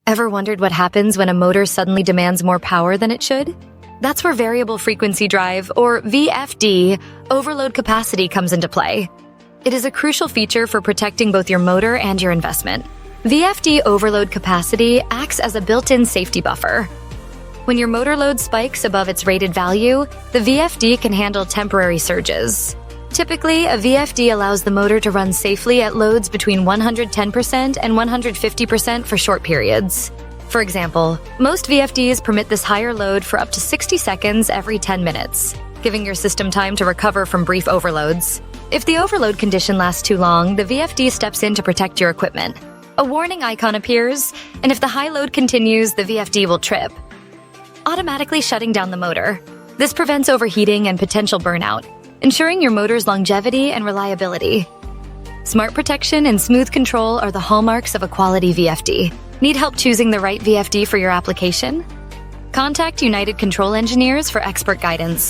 Ever wondered what happens when a motor suddenly demands more power than it should? That's where variable frequency drive, or VFD, overload capacity comes into play. It is a crucial feature for protecting both your motor and your investment. VFD overload capacity acts as a built-in safety buffer. When your motor load spikes above its rated value, the VFD can handle temporary surges. Typically, a VFD allows the motor to run safely at loads between 110% and 150% for short periods. For example, most VFDs permit this higher load for up to 60 seconds every 10 minutes, giving your system time to recover from brief overloads. If the overload condition lasts too long, the VFD steps in to protect your equipment. A warning icon appears, and if the high load continues, the VFD will trip, automatically shutting down the motor. This prevents overheating and potential burnout, ensuring your motor's longevity and reliability. Smart protection and smooth control are the hallmarks of a quality VFD. Need help choosing the right VFD for your application? Contact United Control Engineers for expert guidance.